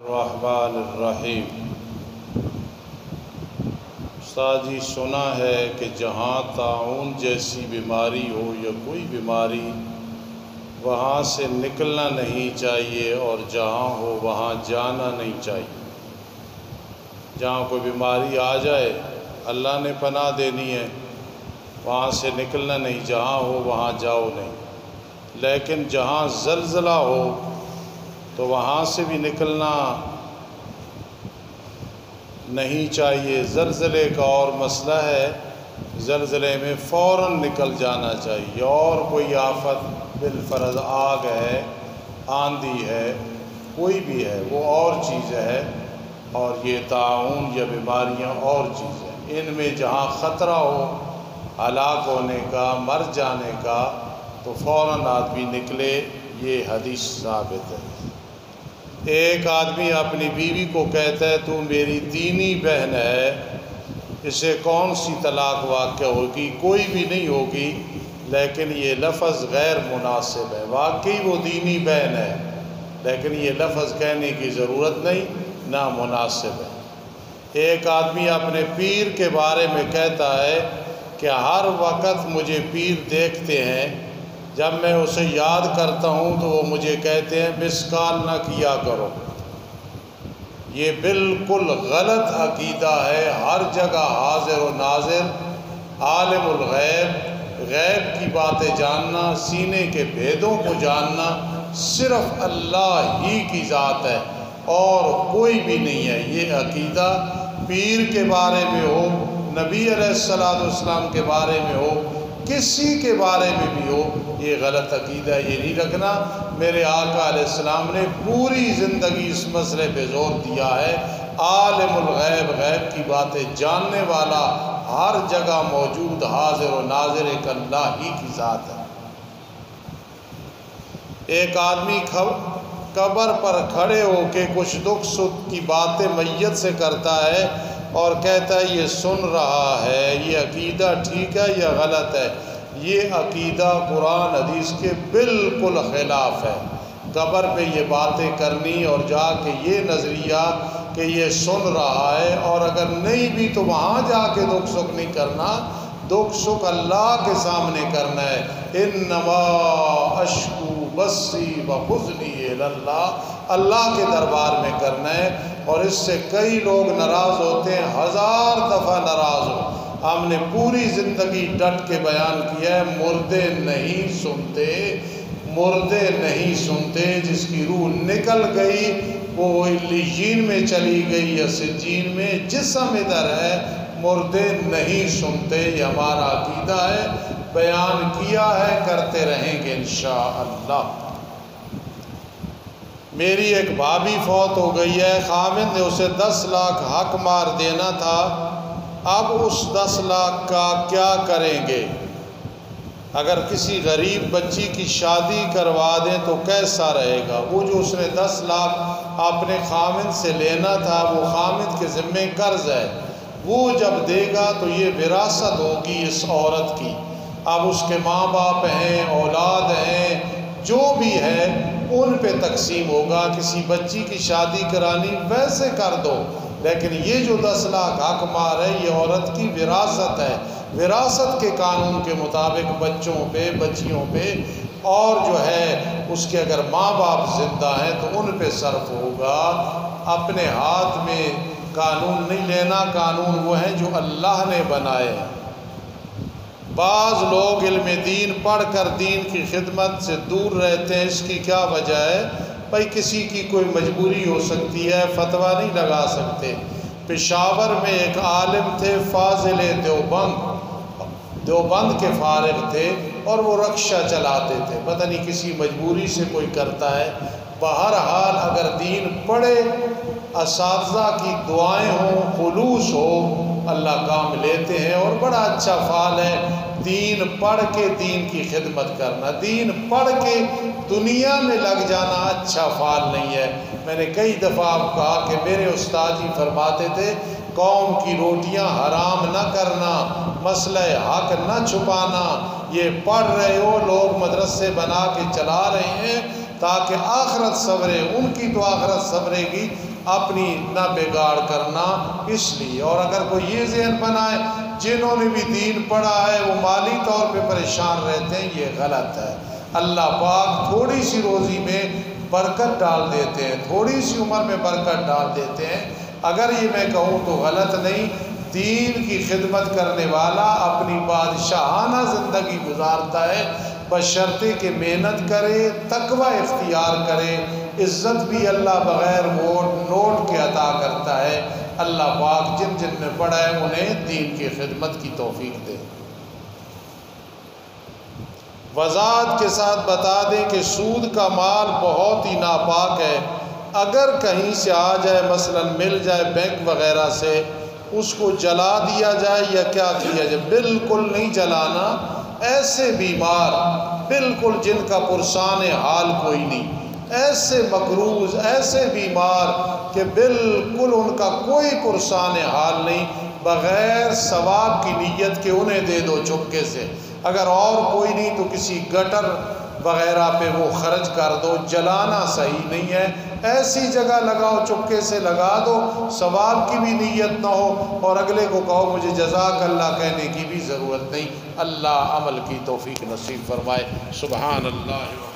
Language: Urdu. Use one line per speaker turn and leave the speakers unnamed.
الرحمن الرحیم۔ استاد جی، سنا ہے کہ جہاں طاعون جیسی بیماری ہو یا کوئی بیماری، وہاں سے نکلنا نہیں چاہیے اور جہاں ہو وہاں جانا نہیں چاہیے۔ جہاں کوئی بیماری آ جائے اللہ نے پناہ دینی ہے، وہاں سے نکلنا نہیں، جہاں ہو وہاں جاؤ نہیں۔ لیکن جہاں زلزلہ ہو تو وہاں سے بھی نکلنا نہیں چاہیے۔ زلزلے کا اور مسئلہ ہے، زلزلے میں فوراً نکل جانا چاہیے۔ اور کوئی آفت بالفرض آگ ہے، آندھی ہے، کوئی بھی ہے، وہ اور چیز ہے، اور یہ طاعون یا بیماریاں اور چیز ہیں۔ ان میں جہاں خطرہ ہو ہلاک ہونے کا، مر جانے کا، تو فوراً آدمی نکلے، یہ حدیث ثابت ہے۔ ایک آدمی اپنی بیوی کو کہتا ہے تو میری دینی بہن ہے، اسے کون سی طلاق واقع ہوگی؟ کوئی بھی نہیں ہوگی، لیکن یہ لفظ غیر مناسب ہے۔ واقعی وہ دینی بہن ہے، لیکن یہ لفظ کہنے کی ضرورت نہیں، نامناسب ہے۔ ایک آدمی اپنے پیر کے بارے میں کہتا ہے کہ ہر وقت مجھے پیر دیکھتے ہیں، جب میں اسے یاد کرتا ہوں تو وہ مجھے کہتے ہیں مس کال نہ کیا کرو۔ یہ بالکل غلط عقیدہ ہے۔ ہر جگہ حاضر و ناظر، عالم الغیب، غیب کی باتیں جاننا، سینے کے بھیدوں کو جاننا صرف اللہ ہی کی ذات ہے اور کوئی بھی نہیں ہے۔ یہ عقیدہ پیر کے بارے میں ہو، نبی علیہ السلام کے بارے میں ہو، کسی کے بارے میں بھی ہو، یہ غلط عقیدہ یہ نہیں رکھنا۔ میرے آقا علیہ السلام نے پوری زندگی اس مسئلے پہ زور دیا ہے۔ عالم الغیب، غیب کی باتیں جاننے والا، ہر جگہ موجود، حاضر و ناظر ایک اللہ ہی کی ذات ہے۔ ایک آدمی قبر پر کھڑے ہو کے کچھ دکھ سکھ کی باتیں میت سے کرتا ہے اور کہتا ہے یہ سن رہا ہے، یہ عقیدہ ٹھیک ہے یا غلط ہے؟ یہ عقیدہ قرآن حدیث کے بالکل خلاف ہے۔ قبر پہ یہ باتیں کرنی اور جا کے یہ نظریہ کہ یہ سن رہا ہے، اور اگر نہیں بھی تو وہاں جا کے دکھ سکھ نہیں کرنا، دکھ سکھ اللہ کے سامنے کرنا ہے۔ انما اشکو بثی وحزنی الی اللہ، اللہ کے دربار میں کرنا ہے۔ اور اس سے کئی لوگ ناراض ہوتے ہیں، 1000 دفعہ ناراض ہو۔ ہم نے پوری زندگی ڈٹ کے بیان کیا ہے، مردے نہیں سنتے، مردے نہیں سنتے۔ جس کی روح نکل گئی وہ علیین میں چلی گئی یا سجین میں، جسم ادھر ہے، مردے نہیں سنتے۔ یہ ہمارا عقیدہ ہے، بیان کیا ہے، کرتے رہیں گے انشاءاللہ۔ میری ایک بھابھی فوت ہو گئی ہے، خاوند نے اسے 10 لاکھ حق مار دینا تھا، اب اس 10 لاکھ کا کیا کریں گے؟ اگر کسی غریب بچی کی شادی کروا دیں تو کیسا رہے گا؟ وہ جو اس نے 10 لاکھ اپنے خاوند سے لینا تھا، وہ خاوند کے ذمے قرض ہے، وہ جب دے گا تو یہ وراثت ہوگی اس عورت کی۔ اب اس کے ماں باپ ہیں، اولاد ہیں، جو بھی ہے ان پہ تقسیم ہوگا۔ کسی بچی کی شادی کرانی ویسے کر دو، لیکن یہ جو 10 لاکھ حق مار ہے یہ عورت کی وراثت ہے۔ وراثت کے قانون کے مطابق بچوں پہ، بچیوں پہ، اور جو ہے اس کے اگر ماں باپ زندہ ہیں تو ان پہ صرف ہوگا۔ اپنے ہاتھ میں قانون نہیں لینا، قانون وہ ہیں جو اللہ نے بنائے ہیں۔ بعض لوگ علم دین پڑھ کر دین کی خدمت سے دور رہتے ہیں، اس کی کیا وجہ ہے؟ بھائی کسی کی کوئی مجبوری ہو سکتی ہے، فتویٰ نہیں لگا سکتے۔ پشاور میں ایک عالم تھے، فاضل دیوبند کے فارغ تھے، اور وہ رکشہ چلاتے تھے، پتہ نہیں کسی مجبوری سے کوئی کرتا ہے۔ بہرحال اگر دین پڑھے، اساتذہ کی دعائیں ہوں، خلوص ہو، اللہ کام لیتے ہیں، اور بڑا اچھا فعل ہے دین پڑھ کے دین کی خدمت کرنا۔ دین پڑھ کے دنیا میں لگ جانا اچھا فعل نہیں ہے۔ میں نے کئی دفعہ آپ کہا کہ میرے استاد جی فرماتے تھے قوم کی روٹیاں حرام نہ کرنا، مسئلہ حق نہ چھپانا۔ یہ پڑھ رہے ہو، لوگ مدرسے بنا کے چلا رہے ہیں، تاکہ آخرت سنورے، ان کی تو آخرت سنورے گی، اپنی نہ بگاڑ کرنا اس لیے۔ اور اگر کوئی یہ ذہن بنائے جنہوں نے بھی دین پڑھا ہے وہ مالی طور پہ پریشان رہتے ہیں، یہ غلط ہے۔ اللہ پاک تھوڑی سی روزی میں برکت ڈال دیتے ہیں، تھوڑی سی عمر میں برکت ڈال دیتے ہیں۔ اگر یہ میں کہوں تو غلط نہیں، دین کی خدمت کرنے والا اپنی بادشاہانہ زندگی گزارتا ہے، بشرطے کہ محنت کرے، تقوی اختیار کرے۔ عزت بھی اللہ بغیر ووٹ نوٹ کے عطا کرتا ہے۔ اللہ پاک جن جن نے پڑھا ہے انہیں دین کی خدمت کی توفیق دے۔ وضاحت کے ساتھ بتا دیں کہ سود کا مال بہت ہی ناپاک ہے۔ اگر کہیں سے آ جائے، مثلا مل جائے بینک وغیرہ سے، اس کو جلا دیا جائے یا کیا کیا جائے؟ بالکل نہیں جلانا۔ ایسے بیمار بالکل جن کا پرسان حال کوئی نہیں، ایسے مقروض، ایسے بیمار کہ بالکل ان کا کوئی پرسان حال نہیں، بغیر ثواب کی نیت کے انہیں دے دو چپکے سے۔ اگر اور کوئی نہیں تو کسی گٹر وغیرہ پہ وہ خرچ کر دو، جلانا صحیح نہیں ہے۔ ایسی جگہ لگاؤ، چپکے سے لگا دو، ثواب کی بھی نیت نہ ہو، اور اگلے کو کہو مجھے جزاک اللہ کہنے کی بھی ضرورت نہیں۔ اللہ عمل کی توفیق نصیب فرمائے۔ سبحان اللہ۔